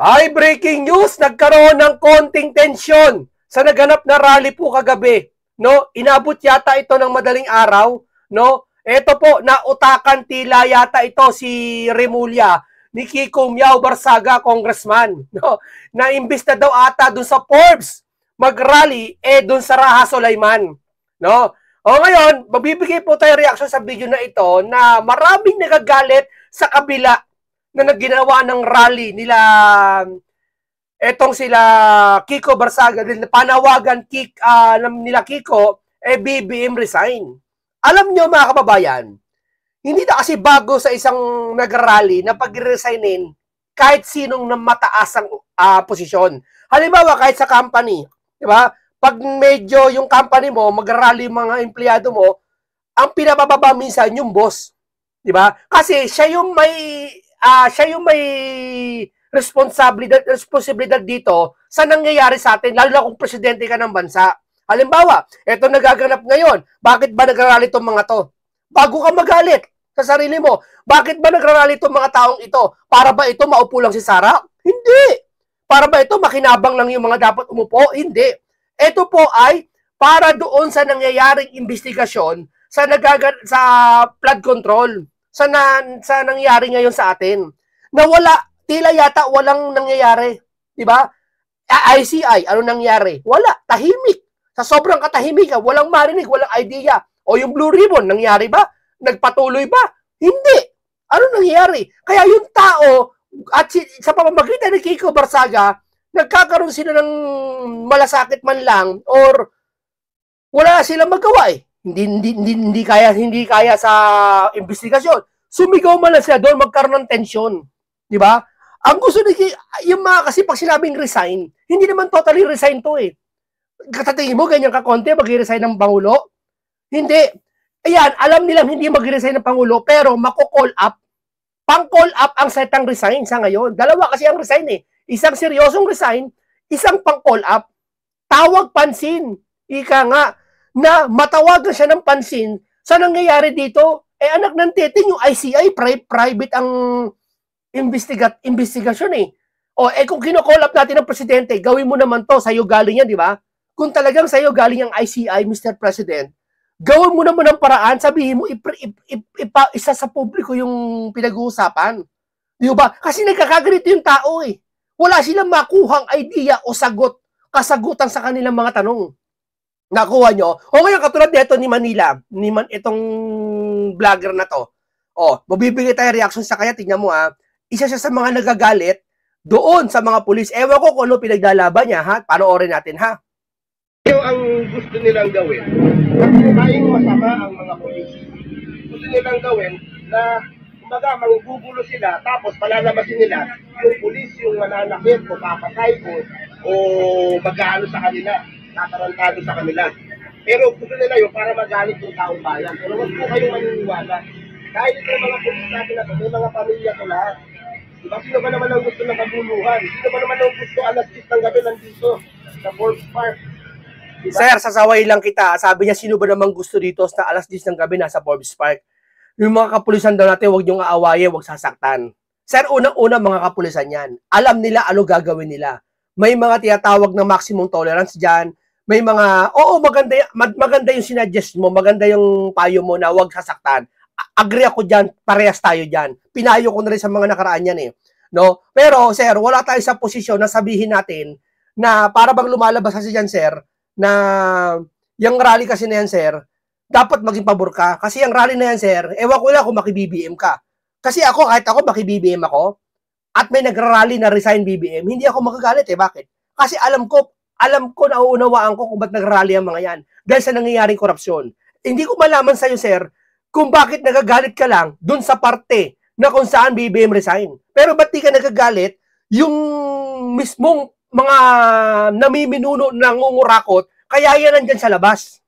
Ay, breaking news! Nagkaroon ng konting tensyon sa naganap na rally po kagabi. No? Inabot yata ito ng madaling araw. No? Ito po, nautakan tila yata ito si Remulla ni Kiko Miao Barsaga, congressman. No? Na imbis na daw ata dun sa Forbes mag-rally, dun sa Raha Sulaiman. No? O ngayon, magbibigay po tayo reaction sa video na ito na maraming nagagalit sa kabila na nagginawa ng rally nila etong sila Kiko Barsaga, panawagan nila Kiko, BBM resign. Alam nyo mga kababayan, hindi na kasi bago sa isang nag-rally na pag-resignin kahit sinong mataas ang posisyon. Halimbawa, kahit sa company, di ba? Pag medyo yung company mo, mag-rally mga empleyado mo, ang pinabababa minsan yung boss. Di ba? Kasi siya yung may responsibilidad dito sa nangyayari sa atin, lalo na kung presidente ka ng bansa. Halimbawa, eto nagaganap ngayon, bakit ba nagrarally itong mga to? Bago ka magalit sa sarili mo, bakit ba nagrarally itong mga taong ito? Para ba ito maupo lang si Sara? Hindi. Para ba ito makinabang lang yung mga dapat umupo? Hindi. Ito po ay para doon sa nangyayaring investigasyon sa flood control. Sa nangyayari ngayon sa atin. Na tila yata walang nangyayari. Diba? ICI, ano nangyari? Wala. Tahimik. Sa sobrang katahimikan, walang marinig, walang idea. O yung Blue Ribbon, nangyari ba? Nagpatuloy ba? Hindi. Ano nangyayari? Kaya yung tao, at sa pamamagitan ni Kiko Barsaga, nagkakaroon sila ng malasakit man lang or wala silang magawa eh. Hindi kaya sa investigasyon. Sumigaw man lang sila doon, magkaroon ng tensyon. Di ba? Ang gusto ni yung mga kasi pag sinabing resign, hindi naman totally resign to eh. Katatingin mo, ganyan ka konti, mag-resign ng Pangulo? Hindi. Ayan, alam nilang hindi mag-resign ng Pangulo, pero mako-call up. Pang-call up ang setang resign sa ngayon. Dalawa kasi ang resign eh. Isang seryosong resign, isang pang-call up. Tawag pansin. Ika nga, na matawagan siya ng pansin sa nangyayari dito. Anak ng titing, yung ICI, private ang investigasyon eh. Kung kino-call up natin ng presidente, gawin mo naman to, sa'yo galing yan, di ba? Kung talagang sa'yo galing ang ICI, Mr. President, gawin mo naman ang paraan, sabihin mo, isa sa publiko yung pinag-uusapan. Di ba? Kasi nagkakaganito yung tao eh. Wala silang makuhang idea o kasagutan sa kanilang mga tanong. Nakuha nyo? O ngayon, katulad nito ni Manila, itong vlogger na to. Mabibigay tayo reaction sa kanya, tingnan mo isa siya sa mga nagagalit doon sa mga pulis. Ewan ko kung ano pinaglalaban niya, ha? Panoorin natin, ha? Ang gusto nilang gawin, pagkukain masama ang mga pulis. Gusto nilang gawin na kumbaga manggugulo sila, tapos palalabasin nila yung pulis yung mananakit o papatay o mag-aano sa kanila, tatarantado sa kanila. Pero gusto nila yun para magalit yung taong bayan. Pero huwag po kayong maniniwala. Dahil ito yung mga pulis natin na ito, may mga pamilya ko lahat. Diba? Sino ba naman ang gusto ng kabuluhan? Sino ba naman ang gusto alas 10 ng gabi nandito sa Forbes Park? Diba? Sir, sasaway lang kita. Sabi niya, sino ba namang gusto dito na alas 10 ng gabi nasa Forbes Park? Yung mga kapulisan daw natin, huwag niyong aawaye, huwag sasaktan. Sir, unang-una mga kapulisan yan. Alam nila ano gagawin nila. May mga tinatawag na maximum tolerance dyan. May mga, maganda yung sinuggest mo, maganda yung payo mo na huwag sasaktan. Agree ako dyan, parehas tayo dyan. Pinayo ko na rin sa mga nakaraan yan eh. No? Pero, sir, wala tayo sa posisyon na sabihin natin na para bang lumalabas kasi dyan, sir, na yung rally kasi na yan, sir, dapat maging pabor ka. Kasi yung rally na yan, sir, ewan ko lang kung maki-BBM ka. Kasi ako, kahit ako maki-BBM ako, at may nagra-rally na resign BBM, hindi ako magagalit eh. Bakit? Kasi alam ko, nauunawaan ko kung ba't nagra-rally ang mga yan. Dahil sa nangyayaring korupsyon. Hindi ko malaman sa'yo, sir, kung bakit nagagalit ka lang dun sa parte na kung saan BBM resign. Pero ba't di ka nagagalit yung mismong mga namiminuno na ngungurakot, kaya yan nandyan sa labas.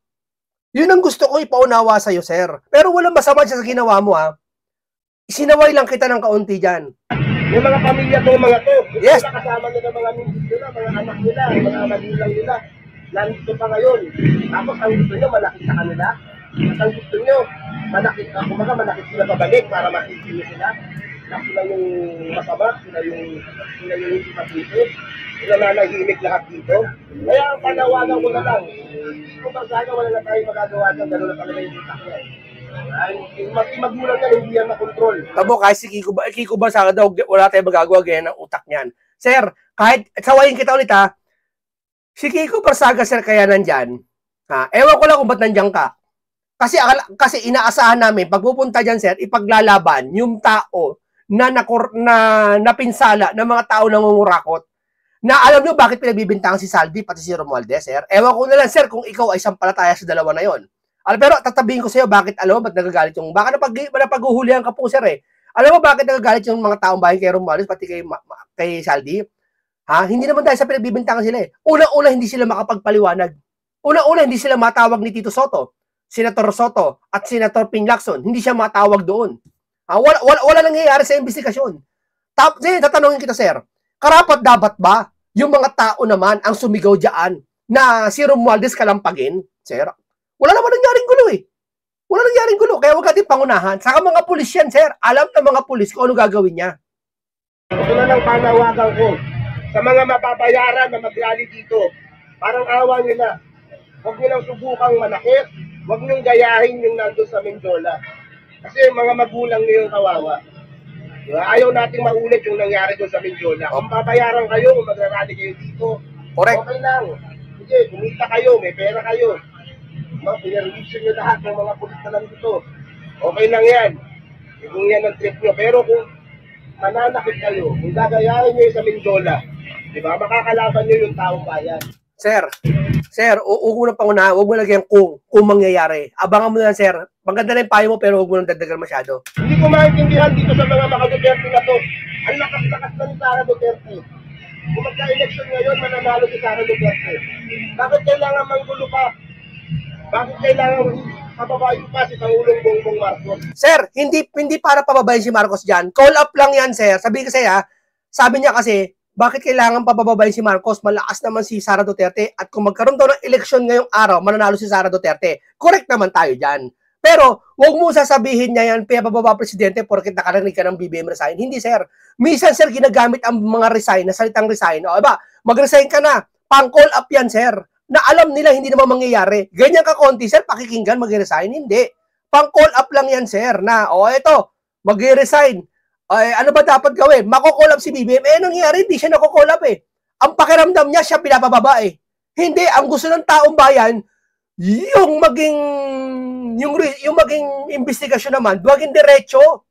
Yun ang gusto ko ipaunawa sa'yo, sir. Pero walang masama siya sa ginawa mo, ha. Isinaway lang kita ng kaunti dyan. Yung mga pamilya to, mga to, yes. Kasama nila mga misis nila, mga anak nila, mga magulang nila, nandito pa ngayon. Tapos ang gusto nyo, malaki sa kanila. At ang gusto nyo, manakit sila pabalik para makikita sila. sila yung masama, sila yung hindi matipid, sila nanahimik lahat dito. Kaya ang panawagan ko na lang, kung basaga wala na tayo magagawa dyan, gano'n na talaga yung itak niya. Ay, yung magulang na hindi yan makontrol. Tabo, kahit si Kiko Barsaga daw, wala tayong magagawa ganyan ng utak niyan. Sir, kahit, sawayin kita ulit ha, si Kiko Barsaga, sir, kaya nandyan, ha, ewan ko lang kung ba't nandyan ka. Kasi inaasahan namin, pagpupunta dyan, sir, ipaglalaban yung tao na napinsala ng mga tao nangungurakot, na alam nyo bakit pinagbibintangan si Saldi, pati si Romualdez, sir. Ewan ko na lang, sir, kung ikaw ay sampalataya sa dalawa na yon. Pero tatabihin ko sa iyo, bakit, alam mo, ba't nagagalit yung, baka napaghuhulihan ka po, sir, eh. Alam mo bakit nagagalit yung mga taong bahay kay Romualdez, pati kay Saldi? Ha? Hindi naman dahil sa pinagbibintangan sila, eh. Unang-una, hindi sila makapagpaliwanag. Unang-una, hindi sila matawag ni Tito Soto, Senator Soto, at Senator Ping Lacson. Hindi siya matawag doon. Wala nangyayari sa investigasyon. Tatanungin kita, sir, karapat dapat ba yung mga tao naman ang sumigaw dyan na si Romualdez kalampagin, sir? Wala naman nangyaring gulo, eh. Wala nangyaring gulo, kaya huwag natin pangunahan. Saka mga pulis yan, sir. Alam ng mga pulis kung ano gagawin niya. Ito na lang panawagan ko sa mga mapapayaran na mag-rally dito. Parang awa nila. Huwag nilang subukang manakit. Huwag niyong gayahin yung nandun sa Menjola. Kasi mga magulang niyo yung kawawa. Diba? Ayaw nating maulit yung nangyari doon sa Menjola. Kung papayaran kayo, kung magrarally kayo dito, correct, okay lang. Sige, kumita kayo, may pera kayo. Pinarelease nyo lahat ng mga pulis na nandito. Okay lang yan. Kung yan ang trip nyo. Pero kung mananakit kayo, kung gagayahin nyo yung sa Menjola, diba? Makakalaban nyo yung taong bayan. Sir, huwag mo na pangunahan, huwag mo lagyan kung mangyayari. Abangan mo na, sir. Maganda na yung payo mo, pero huwag mo nang dagdagan masyado. Hindi ko maintindihan dito sa mga Duterte na to. Ang lakas-lakas na ni Sara Duterte. Kung magka-election ngayon, mananalo si Sara Duterte. Bakit kailangan manggulo pa? Bakit kailangan pababayin pa si Pangulong Bongbong Marcos? Sir, hindi para pababayin si Marcos dyan. Call up lang yan, sir. Sabi niya kasi, bakit kailangan pababayin si Marcos? Malakas naman si Sara Duterte at kung magkaroon daw ng eleksyon ngayong araw, mananalo si Sara Duterte. Correct naman tayo dyan. Pero, huwag mo sasabihin niya yan, pababa presidente porket nakarinig ka ng BBM resign. Hindi, sir. Minsan, sir, ginagamit ang mga resign, na salitang resign. O, iba, mag-resign ka na. Pang-call up yan, sir. Na alam nila hindi naman mangyayari. Ganyan ka konti, sir, pakikinggan, mag-resign. Hindi. Pang-call up lang yan, sir, na, eto, mag-resign. Ano ba dapat gawin? Mako-call up si BBM. Nangyari, hindi siya nako-call up, eh. Ang pakiramdam niya, siya pinapababa, eh. Hindi, ang gusto ng taong bayan, yung maging investigasyon naman, maging diretso.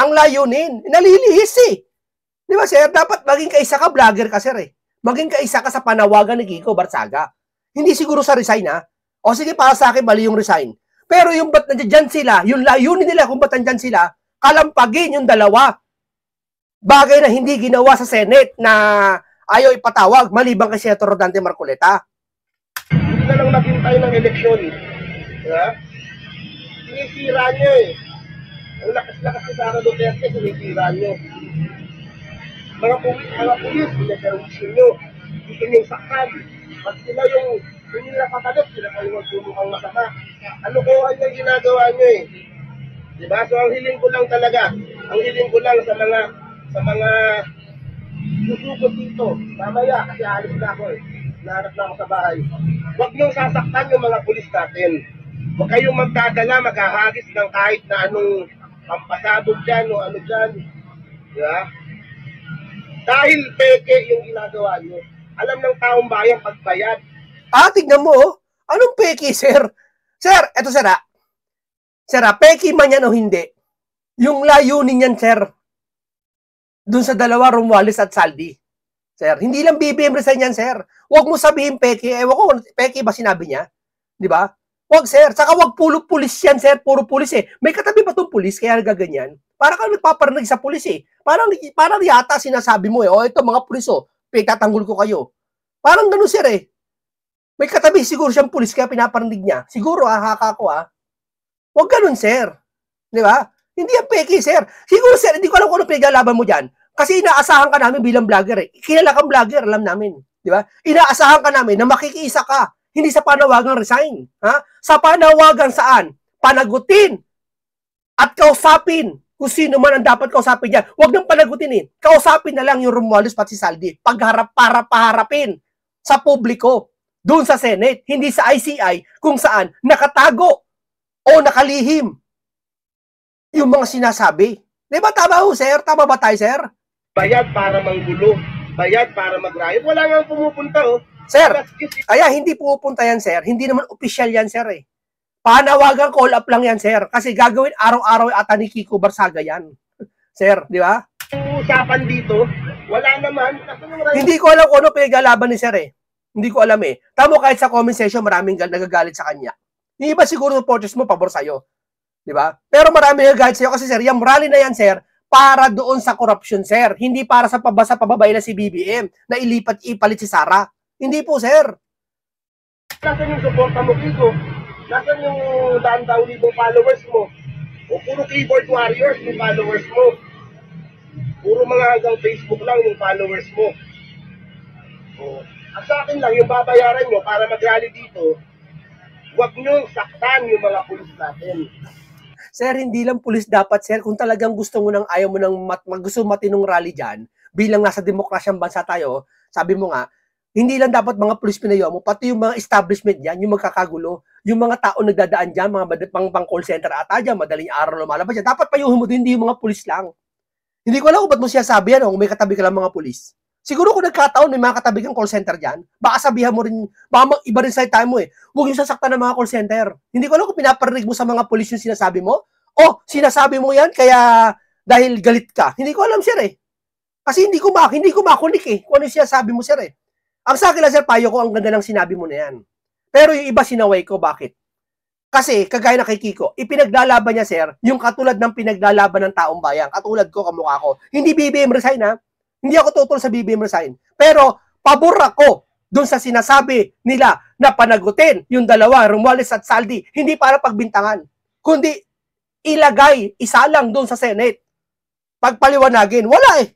Ang layunin. Nalilihis, eh. Di ba, sir? Dapat maging kaisa ka, vlogger ka, sir, eh. Maging kaisa ka sa panawagan ni Kiko Barsaga. Hindi siguro sa resign, ha? O sige, para sa akin, mali yung resign. Pero yung ba't nandiyan sila, yung layunin nila kung ba't nandiyan sila, kalampagin yung dalawa. Bagay na hindi ginawa sa Senate na ayaw ipatawag, maliban kay Senator Rodante Marcoleta. Hindi na lang maghintay ng eleksyon. Diba? Sinisira nyo, eh. Ang lakas-lakas ni Sara Duterte, sinisira nyo. Mga pulis, pinaservisyon nyo. Gusto nyo saktan. Pag sila yung hindi nila patalit, sila kayo magtulungang masama. Ano ko ang ginagawa nyo, eh. Diba? So ang hiling ko lang talaga, ang hiling ko lang sa mga susugod dito, mamaya kasi alis na ako, eh. Nahanap na ako sa bahay. Huwag niyong sasaktan yung mga pulis natin. Huwag kayong magdadala, maghahagis ng kahit na anong pampasabog dyan o ano dyan. Diba? Dahil peke yung ginagawa niyo. Alam ng taong bayan pagbayad. Tignan mo, oh. Anong peke, sir? Sir, eto sir, ha? Sir, peki man yan o hindi, yung layunin yan, sir, dun sa dalawa, Romualdez at Saldi. Sir, hindi lang BBM resign yan, sir. Huwag mo sabihin peki. Ewan ko, peki ba sinabi niya? Di ba? Huwag, sir. Saka huwag puro pulis yan, sir. Puro pulis, eh. May katabi pa itong pulis, kaya nagaganyan. Para kang nagpaparinig sa pulis, eh. Parang yata sinasabi mo, eh. Ito mga pulis, pinagtatanggol ko kayo. Parang ganun, sir, eh. May katabi siguro siyang pulis, kaya pinaparinig niya. Siguro, haka ko, Huwag ganun, sir. Di ba? Hindi yan peki, sir. Siguro, sir, hindi ko alam kung ano pinaglalaban mo dyan. Kasi inaasahan ka namin bilang vlogger, eh. Kilala kang vlogger, alam namin. Di ba? Inaasahan ka namin na makikiisa ka. Hindi sa panawagang resign. Ha? Sa panawagan saan? Panagutin at kausapin Kung sino man ang dapat kausapin dyan, huwag nang panagutin eh. Kausapin na lang yung Romualdez pati si Saldi. Pagharap para paharapin sa publiko, doon sa Senate, hindi sa ICI kung saan nakatago o nakalihim yung mga sinasabi. Di ba tama ho, sir? Tama ba tayo, sir? Bayad para manggulo. Bayad para mag-riot. Wala nga pumupunta, oh. Sir, kaya hindi pupunta yan, sir. Hindi naman official yan, sir, eh. Panawagan call up lang yan, sir. Kasi gagawin araw-araw ata ni Kiko Barsaga yan. Sir, di ba? Usapan dito, wala naman. Hindi ko alam kung ano pinaglalaban ni sir, eh. Hindi ko alam, eh. Tamo kahit sa comment section, maraming nagagalit sa kanya. Yung iba siguro supporters mo, pabor sa'yo. Di ba? Pero marami nagagalit sa'yo kasi, sir, yung rally na yan, sir, para doon sa corruption, sir. Hindi para sa pababay na si BBM na ipalit si Sara. Hindi po, sir. Nasaan yung suporta mo, Kiko? Nasaan yung daan-daang libong followers mo? O puro keyboard warriors yung followers mo? Puro mga hanggang Facebook lang yung followers mo? O, at sa akin lang, yung babayaran nyo para mag-rally dito, huwag nyo saktan yung mga pulis natin. Sir, hindi lang pulis dapat, sir. Kung talagang gusto mo nang ayaw mo nang gusto matinong rally dyan, bilang nasa demokrasyang bansa tayo, sabi mo nga, hindi lang dapat mga pulis pinayaw mo, pati yung mga establishment dyan, yung magkakagulo, yung mga tao nagdadaan dyan, mga pang-call center ata dyan, madaling araw lumalabas dyan, dapat payuhin mo din, hindi yung mga pulis lang. Hindi ko alam kung ba't mo siya sabi yan, kung may katabi ka lang mga pulis. Siguro kung nagkataon, may mga katabi kang call center dyan, baka sabihan mo rin, baka iba rin sa time mo eh, huwag yung sasaktan ng mga call center. Hindi ko alam kung pinaparinig mo sa mga pulis yung sinasabi mo, o sinasabi mo yan, kaya dahil galit ka. Hindi ko alam, sir eh. Kasi hindi ko makunik eh, kung ano yung sinasabi mo, sir eh. Ang sa akin lang, sir, payo ko, ang ganda ng sinabi mo na yan. Pero yung iba sinaway ko, bakit? Kasi, kagaya na kay Kiko, ipinaglalaban niya, sir, yung katulad ng pinaglalaban ng taong bayan. Katulad ko, kamukha ko. Hindi BBM resign, ha? Hindi ako tutol sa BBM resign. Pero, pabor ako dun sa sinasabi nila na panagutin yung dalawa, Romualdez at Saldi, hindi para pagbintangan, kundi ilagay, isa lang dun sa Senate. Pagpaliwanagin, wala eh.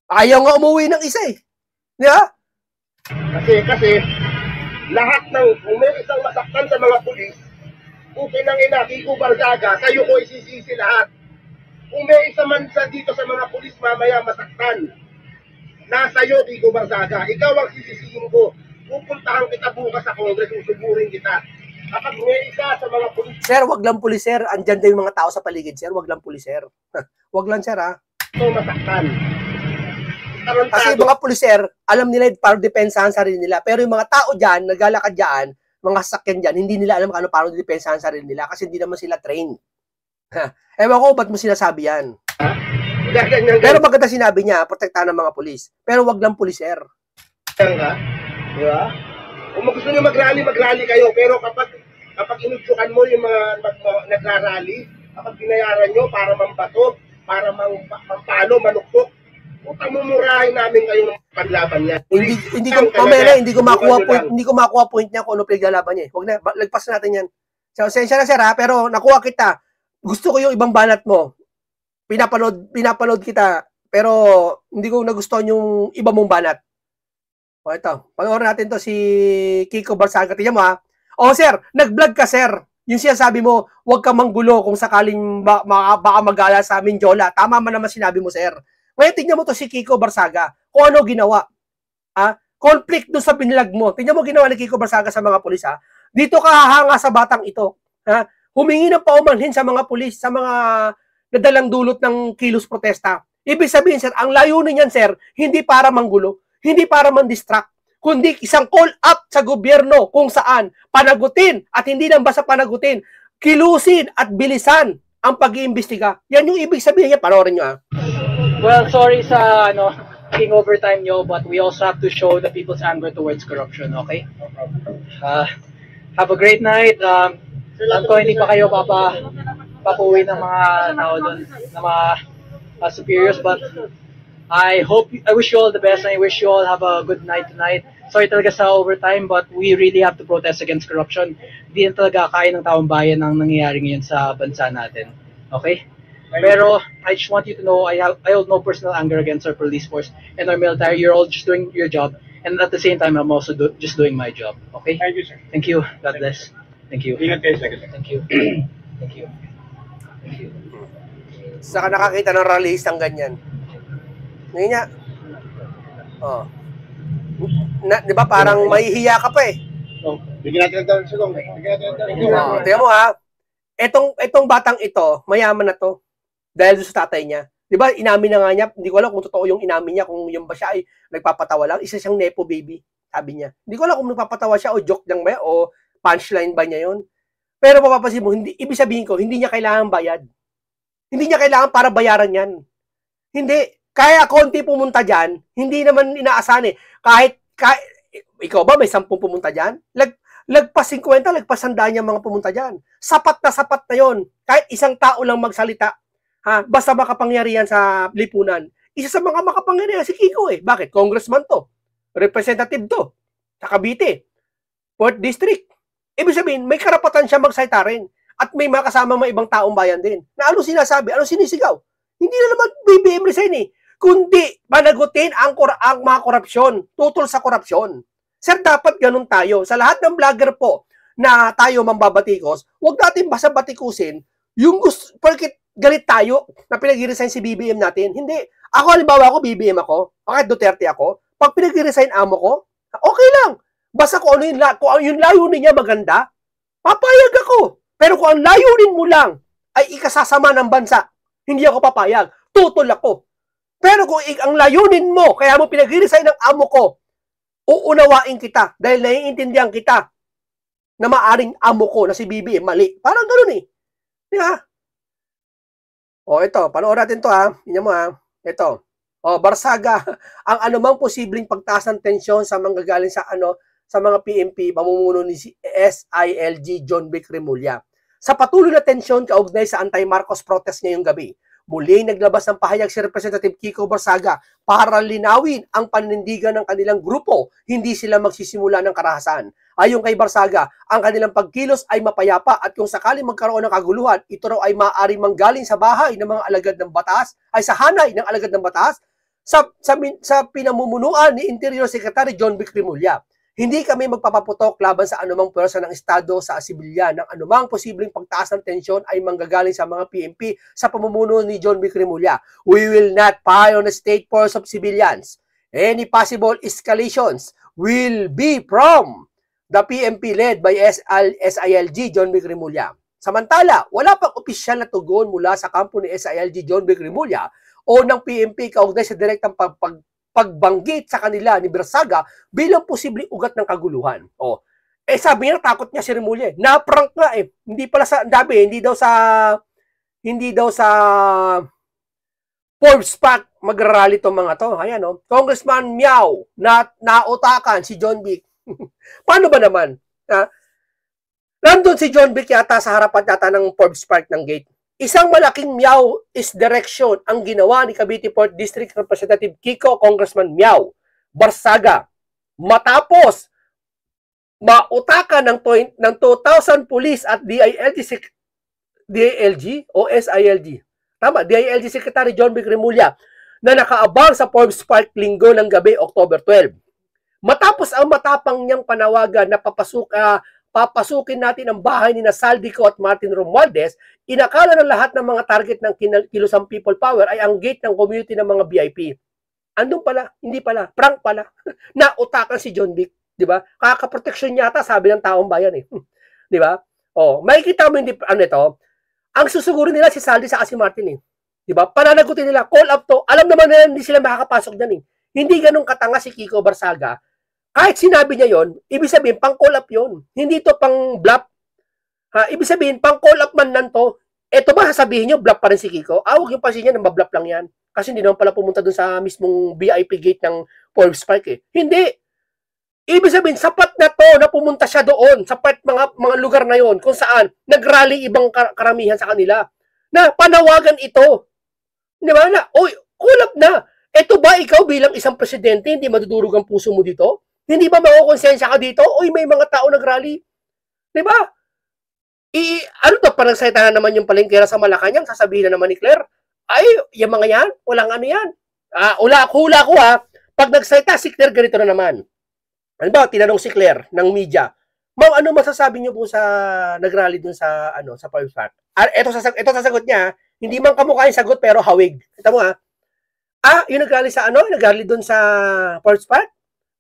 Ayaw nga umuwi ng isa eh. Di ba? Kasi lahat ng, kung may isang masaktan sa mga pulis, okay nang ina, Kiko Barsaga, kayo ko isisisi lahat. Kung may isa man sa dito sa mga pulis mamaya masaktan, nasa iyo, Kiko Barsaga, ikaw ang sisisihin ko. Pupuntahan kita bukas sa Congress, susuburin kita. Kapag may isa sa mga pulis... Sir, wag lang pulis, sir. Andyan din yung mga tao sa paligid, sir. Wag lang pulis, sir. Wag lang, sir, ha? Ito masaktan. Kasi yung mga puliser, alam nila para depensahan sarili nila. Pero yung mga tao dyan, naglalakad dyan, mga sakyan dyan, hindi nila alam kung paano depensahan sarili nila kasi hindi naman sila trained. Ewan ko, ba't mo sinasabi yan? Pero maganda sinabi niya, protektahan ng mga pulis. Pero wag lang puliser. Diba? Kung gusto nyo mag-rally kayo. Pero kapag inudsukan mo yung mga nagrarally, kapag binayaran nyo para mambato, para mampalo, manuktok, mumurahin namin kayo ng paglaban niya. Hindi ko makuha point niya kung ano pinaglalaban niya. Huwag na, lagpas natin yan. So, sensya na, sir, ha? Pero nakuha kita. Gusto ko yung ibang banat mo. Pinapanood kita. Pero hindi ko nagustuhan yung iba mong banat. O, ito. Panoorin natin to si Kiko Barsaga. Tingnan mo, ha? O, sir, nag-vlog ka, sir. Yung sinasabi mo, huwag ka manggulo kung sakaling baka mag-ala sa amin, Jola. Tama man naman sinabi mo, sir. Ngayon, tingnan mo to si Kiko Barsaga. Kung ano ginawa. Conflict doon sa binilag mo. Tingnan mo ginawa ni Kiko Barsaga sa mga pulis, ha? Dito ka hahanga sa batang ito. Ha? Humingi ng paumanhin sa mga pulis, sa mga nadalang dulot ng kilos protesta. Ibig sabihin, sir, ang layunin niyan, sir, hindi para manggulo, hindi para man-distract, kundi isang call up sa gobyerno kung saan panagutin at hindi lang basta panagutin, kilusin at bilisan ang pag-iimbestiga. Yan yung ibig sabihin niya. Panoorin nyo, ha? Well, sorry sa taking overtime nyo, but we also have to show the people's anger towards corruption, okay? Have a great night. Alam ko hindi pa kayo papuwi ng mga tao doon, ng mga superiors, but I wish you all the best and I wish you all have a good night tonight. Sorry talaga sa overtime, but we really have to protest against corruption. Hindi na talaga kaya ng taong bayan ang nangyayari ngayon sa bansa natin. Okay? Pero I just want you to know I hold no personal anger against our police force and our military. You're all just doing your job, and at the same time, I'm also just doing my job. Okay? Thank you, sir. Thank you. God bless. Thank you. Ingat kayo, Secretary. Thank you. Thank you. Thank you. Saka nakakita ng rallyistang ganyan. Ngayon nga. Oh. Di ba parang mahihiya ka pa eh. So, bigyan natin ng down sa gong. Bigyan natin ng down. Tingnan mo ha. Etong batang ito, mayaman na to. Dahil sa tatay niya. Di ba, inamin na nga niya, hindi ko alam kung totoo yung inamin niya, kung yung ba siya ay nagpapatawa lang. Isa siyang nepo baby, sabi niya. Hindi ko alam kung nagpapatawa siya o joke lang ba o punchline ba niya yun. Pero mapapansin mo, ibig sabihin ko, hindi niya kailangan bayad. Hindi niya kailangan para bayaran yan. Hindi. Kaya konti pumunta dyan, hindi naman inaasahan eh. Kahit ikaw ba may 10 pumunta dyan? Lagpas 50, lagpas 100 yung mga pumunta dyan. Sapat na yon. Kahit isang tao lang magsalita, ha, basta makapangyarihan sa lipunan. Isa sa mga makapangyarihan si Kiko eh. Bakit? Congressman to. Representative to. Sa Cavite. Port District. Ibig sabihin, may karapatan siya magsalita rin. At may mga kasama mga ibang taong bayan din. Na ano sinasabi? Ano sinisigaw? Hindi na naman BBM resign eh. Kundi panagutin ang mga korupsyon. Tutol sa korupsyon. Sir, dapat ganun tayo. Sa lahat ng vlogger po na tayo mambabatikos, huwag natin basta batikusin yung gusto, porque galit tayo na pinag-resign si BBM natin. Hindi. Ako, halimbawa ako, BBM ako, kahit Duterte ako, pag pinag-resign amo ko, okay lang. Basta kung yung layunin niya maganda, papayag ako. Pero kung ang layunin mo lang ay ikasasama ng bansa, hindi ako papayag. Tutol ako. Pero kung ang layunin mo, kaya mo pinag-resign ng amo ko, uunawain kita dahil naiintindihan kita na maaring amo ko na si BBM mali. Parang ganoon eh. Di ba? O ito, panoorin natin to ha. Tingnan mo ha. Ito. O Barsaga, ang anumang posibleng pagtaas ng tensyon sa manggagaling sa sa mga PNP, pamumuno ni SILG John Vic Remulla. Sa patuloy na tensyon kaugnay sa anti-Marcos protest ngayong gabi, muling naglabas ng pahayag si Representative Kiko Barsaga para linawin ang panindigan ng kanilang grupo, hindi sila magsisimula ng karahasan. Ayon kay Barsaga, ang kanilang pagkilos ay mapayapa at kung sakaling magkaroon ng kaguluhan, ito raw ay maaaring manggaling sa bahay ng mga alagad ng batas, ay sa hanay ng alagad ng batas, sa pinamumunuan ni Interior Secretary John Vic Remulla. Hindi kami magpapaputok laban sa anumang pwersa ng Estado sa sibilyan ng anumang posibleng pagtaas ng tensyon ay manggagaling sa mga PNP sa pamumuno ni John Vic Remulla. We will not fire on the state force of civilians. Any possible escalations will be from the PNP led by SILG John Vic Remulla. Samantala, wala pang opisyal na tugon mula sa kampo ni SILG John Vic Remulla o ng PNP kaugnay sa direktang pagbanggit sa kanila ni Barsaga bilang posibleng ugat ng kaguluhan. O, sabi niya, takot niya si Remulla. Na-prank nga eh. Hindi pala sa, hindi daw sa Forbes Pack magrarally tong mga to. Ayan o. Congressman Miao, nautakan si John Vic. Paano ba naman? Nandun si John Vic yata sa harapan yata ng Forbes Park ng gate. Isang malaking Miao is direction ang ginawa ni Cavite Port District Representative Kiko Congressman Miao Barsaga matapos mautakan ng 2,000 police at DILG o SILG. Tama, DILG Secretary John Vic Remulla na nakaabang sa Forbes Park linggo ng gabi, October 12. Matapos ang matapang niyang panawagan na papasukin natin ang bahay ni Saldico at Martin Romualdez, inakala ng lahat ng mga target ng Kilusang People Power ay ang gate ng community ng mga VIP. Andun pala, hindi pala, prank pala. Nautakan si John Vic, di ba? Kakaproteksyon yata, sabi ng taong bayan eh. Di ba? Oh, makikita mo hindi ito. Ang susugurin nila si Saldi sa si Martin eh. Di ba? Pananagutin nila, call up to. Alam naman nila hindi sila makakapasok diyan eh. Hindi ganun katanga si Kiko Barsaga. Kahit sinabi niya yon, ibig sabihin, pang-call up yon. Hindi to pang-bluff. Ibig sabihin, pang-call up man nan to. Eto ba, sasabihin niyo, bluff pa rin si Kiko? Huwag yung pansin niya, nambabluff lang yan. Kasi hindi naman pala pumunta dun sa mismong VIP gate ng Forbes Park eh. Hindi. Ibig sabihin, sapat na to na pumunta siya doon sa mga lugar na yon kung saan nag-rally ibang karamihan sa kanila. Na panawagan ito. Di ba na, oy, call up na. Eto ba, ikaw bilang isang presidente, hindi madudurog ang puso mo dito? Hindi ba makukonsensya ka dito? Uy, may mga tao nag-rally. Diba? Ano to, parang salita na naman yung palengkera sa Malacanang, sasabihin na naman ni Claire, ay, yung mga yan, walang ano yan. Hula ko ha, pag nagsalita si Claire, ganito na naman. Ano ba, tinanong si Claire ng media, ma'am, ano masasabi niyo po sa nag-rally dun sa, sa Forbes Park? Ito sasagot niya, Hindi man kamukha yung sagot, pero hawig. Kita mo ha? Yung nagrally sa nagrally doon sa Forbes Park?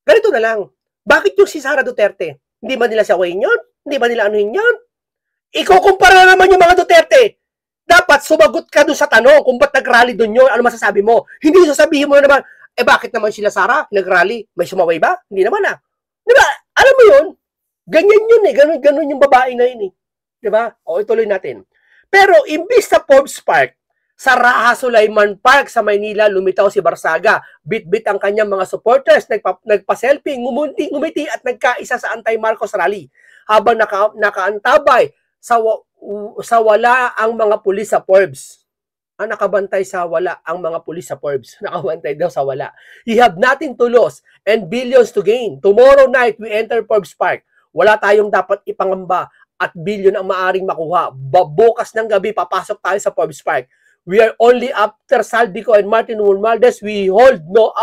Ganito na lang. Bakit yung si Sara Duterte? Hindi ba nila sawayin yun? Hindi ba nila anuhin yun? Ikukumpara naman yung mga Duterte. Dapat sumagot ka doon sa tanong kung ba't nagrally doon yun, ano masasabi mo. Hindi sasabihin mo na naman, bakit naman sila Sara nagrally? May sumaway ba? Hindi naman Di ba? Alam mo yun? Ganyan yun Ganun yung babae ngayon Di ba? O, ituloy natin. Pero, imbis sa Forbes Park, sa Raha Sulaiman Park sa Maynila, lumitaw si Barsaga. Bit-bit ang kanyang mga supporters, nagpa-selfie, ngumiti at nagkaisa sa anti-Marcos rally. Habang nakaantabay sa wala ang mga pulis sa Forbes. Nakabantay sa wala ang mga pulis sa Forbes. Nakabantay daw sa wala. You have nothing to lose and billions to gain. Tomorrow night, we enter Forbes Park. Wala tayong dapat ipangamba at billion ang maaring makuha. Bukas ng gabi, papasok tayo sa Forbes Park. We are only after Saldico and Martin Romualdez. We hold no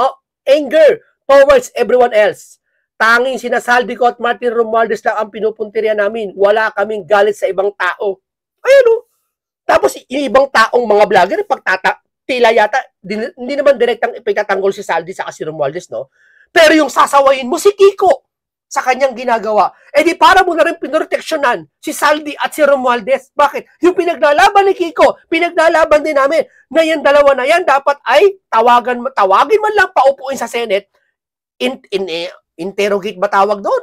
anger towards everyone else. Tanging sina Saldico at Martin Romualdez lang ang pinupuntirya namin. Wala kaming galit sa ibang tao. Ayun Tapos yung ibang taong mga vlogger, tila yata, hindi naman direktang ipagtatanggol si Saldi sa si Romualdez, no? Pero yung sasawayin mo si Kiko sa kanyang ginagawa, di para mo na rin pinroteksyonan si Saldi at si Romualdez. Bakit? Yung pinaglalaban ni Kiko, pinaglalaban din namin. Ngayon, dalawa na yan, dapat ay tawagin man lang paupuin sa Senate, interrogate ba tawag doon?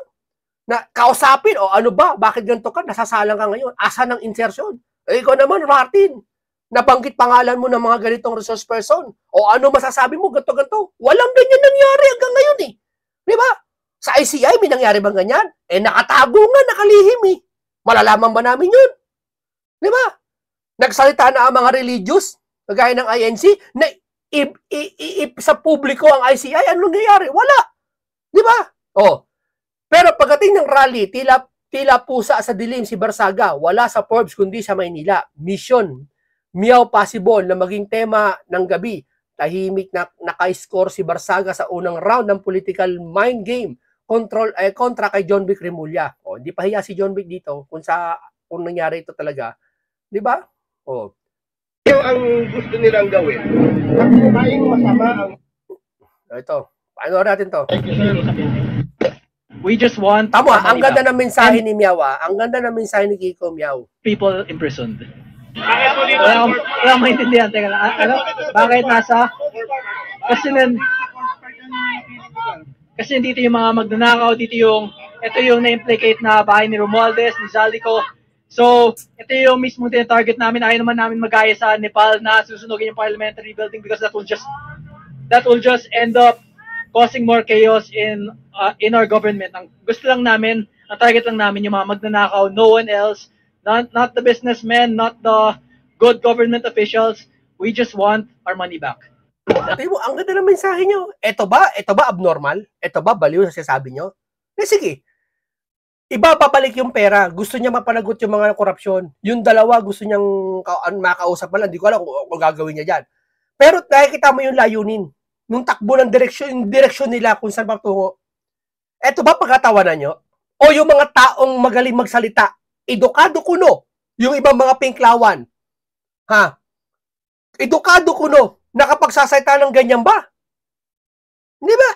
Na kausapin, ano ba? Bakit ganito ka? Nasasalang ka ngayon. Asa ng insertion? Ikaw naman, Martin, nabanggit pangalan mo ng mga ganitong resource person. O ano masasabi mo? Ganto-ganto. Walang ganyan nangyari hanggang ngayon Di ba? Sa ICI, may nangyari bang ganyan? Nakatago nga, nakalihim Malalaman ba namin yun? Di ba? Nagsalita na ang mga religious, kagaya ng INC, na sa publiko ang ICI, ano nangyayari? Wala. Di ba? Pero pagdating ng rally, tila pusa sa dilim si Barsaga, wala sa Forbes kundi sa Maynila. Mission, Miao possible na maging tema ng gabi. Tahimik na naka-score si Barsaga sa unang round ng political mind game kontra kay John Vic Remulla. Hindi pa hiya si John Vic dito kung nangyari ito talaga. Di ba? Yung ang gusto nilang gawin, ang kumain masama ang... Ito. Paano natin to? We just want... Tama, ang ganda ng mensahe ni Miao. Ang ganda ng mensahe ni Kiko Miao. People imprisoned. Wala akong maintindihan. Teka lang. Bakit nasa... Kasi dito yung mga magnanakaw, ito yung na-implicate na bahay ni Romualdez, ni Saldico. So, ito yung mismo target namin. Ayaw naman namin magaya sa Nepal na susunugin yung parliamentary building because that will just end up causing more chaos in our government. Ang gusto lang namin, ang target lang namin yung mga magnanakaw, no one else, not the businessmen, not the good government officials. We just want our money back. Ang ganda ng mensahe nyo. Ito ba abnormal? Ito ba baliw sa sinasabi nyo? Sige. Iba papalik yung pera. Gusto niya mapanagot yung mga korupsyon. Yung dalawa gusto niyang makausap man lang. Hindi ko alam kung gagawin niya dyan. Pero nakikita mo yung layunin. Nung takbo ng direksyon nila kung saan patungo. Ito ba pagkatawanan nyo? O yung mga taong magaling magsalita? Edukado kuno. Yung ibang mga pinklawan. Edukado kuno. Nakapagsasalita ng ganyan ba? Hindi ba?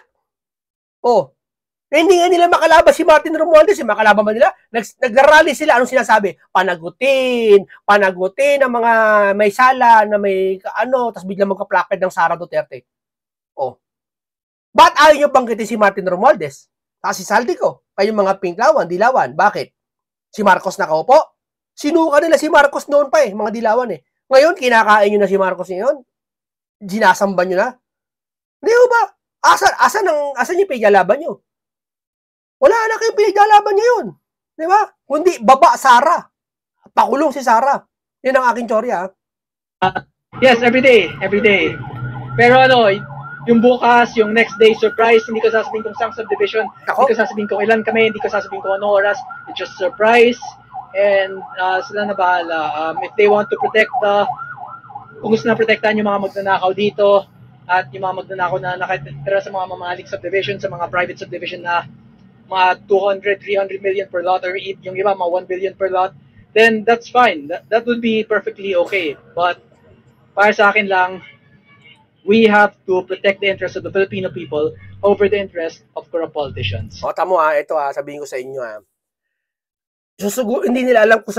Hindi nga nila makalaban si Martin Romualdez. Makalaban ba nila? Nagrally sila. Anong sinasabi? Panagutin ng mga may sala na may tapos biglang magka-placard ng Sara Duterte. Ba't ayaw nyo banggitin si Martin Romualdez? Kasi Saldico, kayong mga pinklawan, dilawan. Bakit? Si Marcos nakaupo? Sinuka nila si Marcos noon pa mga dilawan Ngayon, kinakain nyo na si Marcos ngayon? Sinasamba nyo na? Hindi ba? Asan yung pinaglaban nyo? Wala na kayong pinaglaban nyo yun. Di ba? Kundi, baba Sara. Pakulong si Sara. Yun ang aking teorya. Yes, every day. Pero yung bukas, yung next day surprise, hindi ko sasabihin kung saan subdivision, hindi ko sasabihin kung ilan kami, hindi ko sasabihin kung anong oras. It's just surprise. And sila na bahala. If they want to protect kung gusto na protektahan yung mga magnanakaw dito at yung mga magnanakaw na nakatira sa mga mamahaling subdivision, sa mga private subdivision na mga 200, 300 million per lot or yung iba mga 1 billion per lot, then that's fine. That would be perfectly okay. But para sa akin lang, we have to protect the interests of the Filipino people over the interest of corrupt politicians. O, tamo ito sabihin ko sa inyo hindi nila alam kung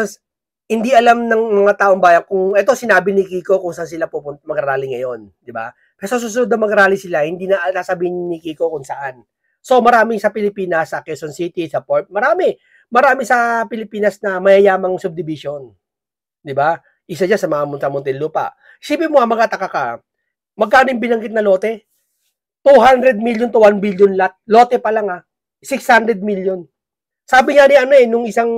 hindi alam ng mga taong bayan kung ito sinabi ni Kiko kung saan sila mag-rally ngayon, di ba? Pero sa susunod na mag-rally sila, hindi na sasabihin ni Kiko kung saan. So marami sa Pilipinas, sa Quezon City, sa Port, marami sa Pilipinas na mayayamang subdivision. Di ba? Isa dyan sa mga Muntinlupa. Isipin mo, magataka ka, magkano yung binanggit na lote? 200 million to 1 billion lot. Lote pa lang 600 million. Sabi nga ni nung isang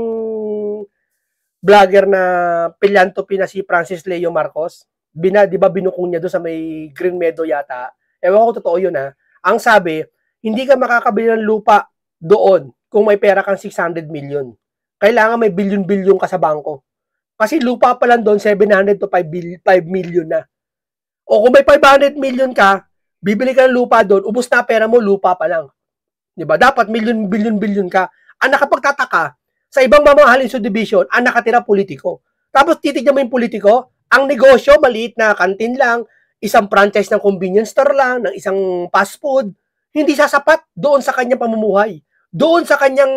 vlogger na Pilantopi na si Francis Leo Marcos, di ba binukong niya doon sa may Green Meadow yata. Ewan ko totoo yun Ang sabi, hindi ka makakabili ng lupa doon kung may pera kang 600 million. Kailangan may bilyon-bilyon ka sa bangko. Kasi lupa pa lang doon, 700 to 5 million na. O kung may 500 million ka, bibili ka ng lupa doon, ubos na pera mo, lupa pa lang. Diba? Dapat bilyon ka. Ang nakapagtataka, sa ibang mamahaling subdivision, ang nakatira politiko. Tapos titignan mo yung politiko, ang negosyo, maliit na kantin lang, isang franchise ng convenience store lang, ng isang fast food, hindi sasapat doon sa kanyang pamumuhay. Doon sa kanyang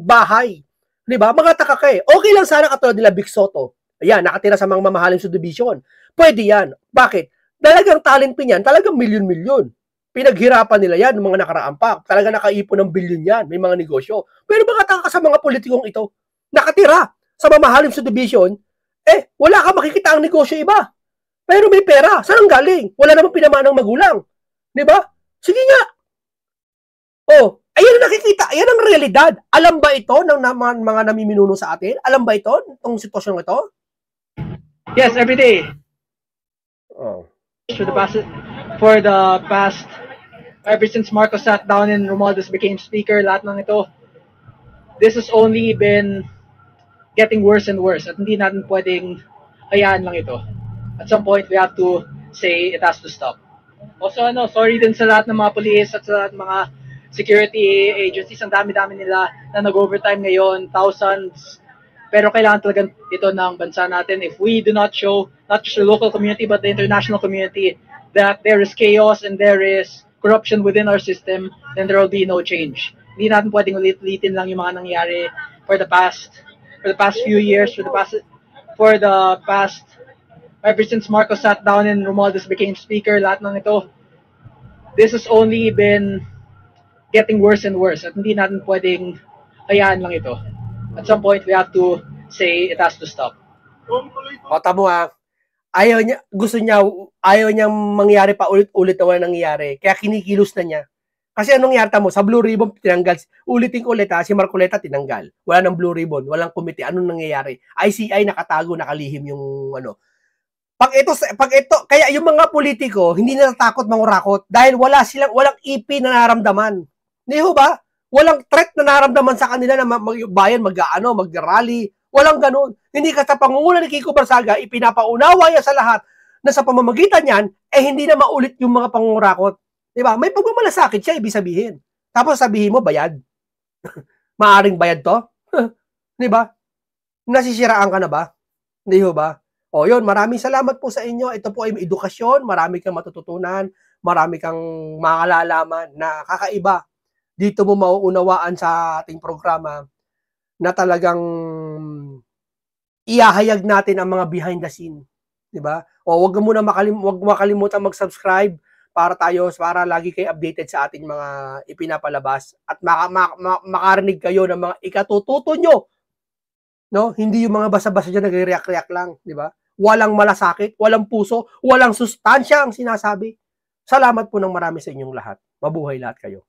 bahay. Diba? Mga taka ka Okay lang sana katulad nila Vic Soto. Ayan, nakatira sa mga mamahaling subdivision. Pwede yan. Bakit? Talagang talent niyan, talagang milyon-milyon. Pinaghirapan nila yan, mga nakaraang pa. Talaga nakaipon ng bilyon yan, may mga negosyo. Pero mga taka sa mga politikong ito, nakatira sa mamahaling subdivision, wala ka makikita ang negosyo iba. Pero may pera. Saan ang galing? Wala namang pinamanang magulang. Diba? Sige nga. Ayan ang nakikita. Ayan ang realidad. Alam ba ito ng mga namiminuno sa atin? Alam ba ito? Itong sitwasyon ito? Yes, every day. For the past, ever since Marcos sat down and Romualdez became speaker, lahat ng ito, this has only been getting worse and worse. At hindi natin pwedeng hayaan lang ito. At some point, we have to say it has to stop. Also, sorry din sa lahat ng mga police at sa lahat ng mga security agencies. Ang dami-dami nila na nag-overtime ngayon, thousands. Pero kailangan talaga ito ng bansa natin. If we do not show, not just the local community, but the international community, that there is chaos and there is corruption within our system, then there will be no change. Hindi natin pwedeng ulit-ulitin lang yung mga nangyari for the past few years, for the past, ever since Marcos sat down and Romualdez became speaker, lahat ng ito, this has only been getting worse and worse. At hindi natin pwedeng hayaan lang ito. At some point, we have to say it has to stop. Tamo ayaw niyang mangyari pa ulit-ulit na walang nangyayari. Kaya kinikilos na niya. Kasi anong nangyari mo? Sa Blue Ribbon, tinanggal. Ulitin ko ulit si Marcoleta tinanggal. Wala ng Blue Ribbon, walang komite. Anong nangyayari? ICI nakatago, nakalihim yung Pag ito, kaya yung mga politiko, hindi natatakot mangurakot dahil walang EP na nararamdaman. Hindi ho ba? Walang threat na nararamdaman sa kanila na bayan mag-rally. Walang ganun. Hindi ka sa pangunguna ni Kiko Barsaga, ipinapaunawa niya sa lahat na sa pamamagitan niyan, hindi na maulit yung mga pangungurakot. Diba? May pagmamalasakit siya, ibig sabihin. Tapos sabihin mo, bayad. Maaring bayad to? Diba? Nasisiraan ka na ba? Hindi ho ba? Yun, maraming salamat po sa inyo. Ito po ay edukasyon. Marami kang matututunan. Marami kang makalalaman na kakaiba. Dito mo mauunawaan sa ating programa na talagang ihahayag natin ang mga behind the scene. Diba? Wag makalimutan mag-subscribe para lagi kayo updated sa ating mga ipinapalabas at makarinig kayo ng mga ikatututo nyo. No? Hindi yung mga basa-basa dyan nagre-react lang. Diba? Walang malasakit, walang puso, walang sustansya ang sinasabi. Salamat po ng marami sa inyong lahat. Mabuhay lahat kayo.